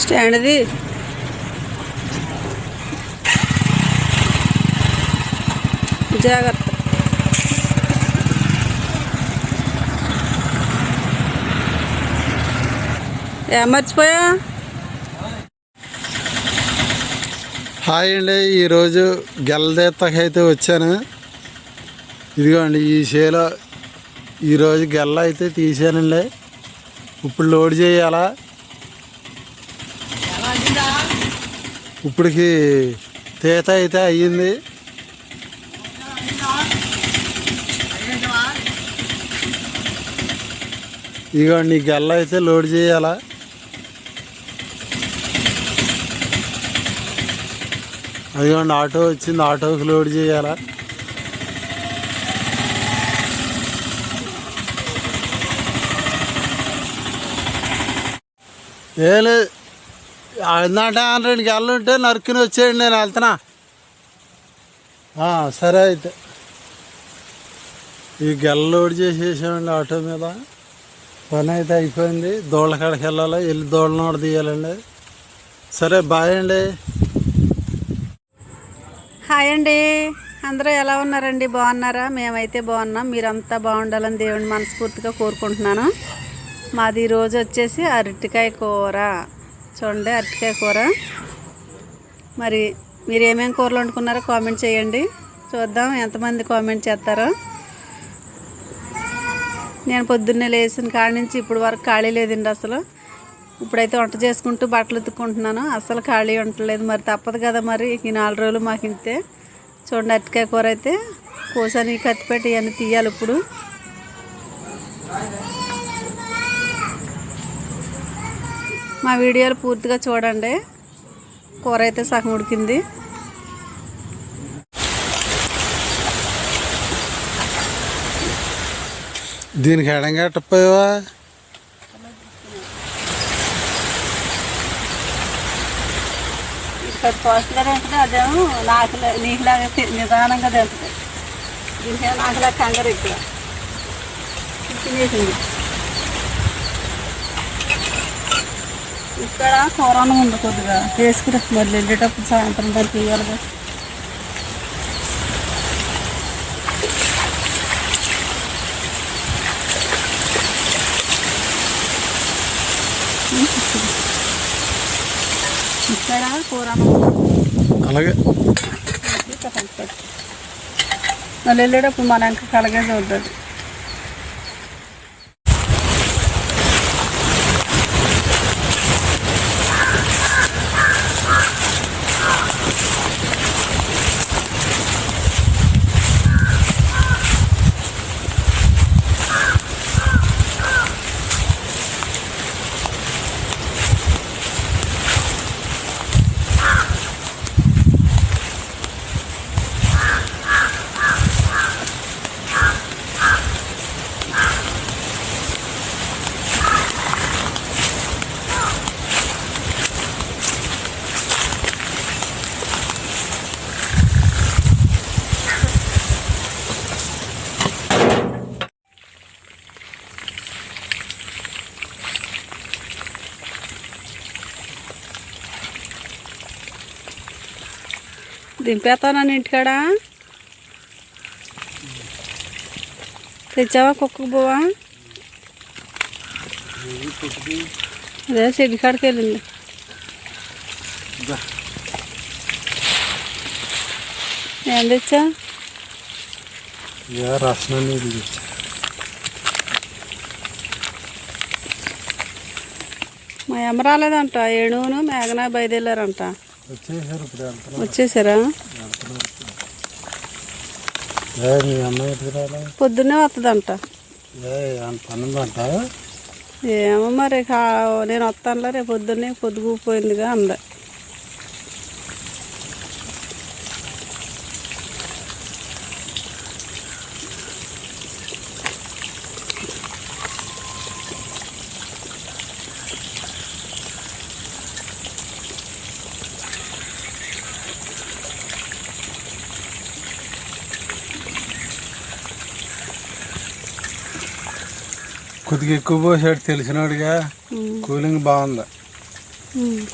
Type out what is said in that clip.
స్టాండ్ది జాగ్రత్త. మర్చిపోయా. హాయ్ అండి, ఈరోజు గెల్లదీతకైతే వచ్చాను. ఇదిగోండి ఈ చేలో ఈరోజు గెల్ల అయితే తీసానండి. ఇప్పుడు లోడ్ చేయాలా. ఇప్పటికి తీత అయితే అయ్యింది. ఇదిగోండి ఈ గెల్ల అయితే లోడ్ చేయాలా. అదిగోండి ఆటో వచ్చింది, ఆటోకి లోడ్ చేయాలా. ఏ లేదు, ఏంటంటే 2 గెలలు ఉంటే నరుక్కుని వచ్చేయండి, నేను వెళ్తున్నా. సరే అయితే ఈ గెల లోడ్ చేసేసామండి ఆటో మీద. పని అయితే అయిపోయింది. దోళ్ళ కాడికి వెళ్ళాలి, వెళ్ళి దోళ్ళను కూడా తీయాలండి. సరే బాయ్ అండి. హాయ్ అండి, అందరూ ఎలా ఉన్నారండి? బాగున్నారా? మేమైతే బాగున్నాం. మీరంతా బాగుండాలని దేవుని మనస్ఫూర్తిగా కోరుకుంటున్నాను. మాది ఈరోజు వచ్చేసి అరటికాయ కూర. చూడండి, అరటికాయ కూర. మరి మీరు ఏమేమి కూరలు వండుకున్నారో కామెంట్ చేయండి, చూద్దాం ఎంతమంది కామెంట్ చేస్తారో. నేను పొద్దున్నే లేచిన కాడి నుంచి ఇప్పుడు వరకు ఖాళీ లేదండి అసలు. ఇప్పుడైతే వంట చేసుకుంటూ బట్టలు ఉతుక్కుంటున్నాను. అసలు ఖాళీ ఉండలేదు. మరి తప్పదు కదా, మరి ఈ 4 రోజులు మాకు ఇంతే. చూడండి, అరటికాయ కూర అయితే కోసాని కత్తిపెట్టి ఇవన్నీ తీయాలి ఇప్పుడు. మా వీడియోలు పూర్తిగా చూడండి. కూర అయితే సగం ఉడికింది. దీనికి ఎడంగట్టపోయావా? ఇక్కడ పోస్టుగా తింటుంది, అదేమో నీకులాగా నిదానంగా తింటుంది. దీనికేమో నాకులాగా కంగారు ఎక్కువ తినేసింది. ఇక్కడ కూరను ఉంది, కొద్దిగా వేసుకుని మళ్ళీ వెళ్ళేటప్పుడు సాయంత్రం దాన్ని తీయాలిగా. ఇక్కడ కూరను అలాగే మళ్ళీ వెళ్ళేటప్పుడు మన ఇంకా కలగే చూద్దాం. దింపేస్తాను ఇంటికాడ. తెచ్చావా కుక్కకు పోవా? అదే చెడ్డి కాడికి వెళ్ళింది. ఏం తెచ్చా? రసన నీళ్ళు తెచ్చా. మా అమ్మ రాలేదంట. ఏణువును మేఘనా బయలుదేరారంట. వచ్చేసారా? పొద్దున్నే వస్తుందంట. ఏమో మరి, నేను వస్తానులే రేపు పొద్దున్నే, పొద్దుగుపోయిందిగా అంద. కొద్దిగా ఎక్కువ పోసాడు తెలిసినోడిగా. కూలింగ్ బాగుంది. ఉమ్.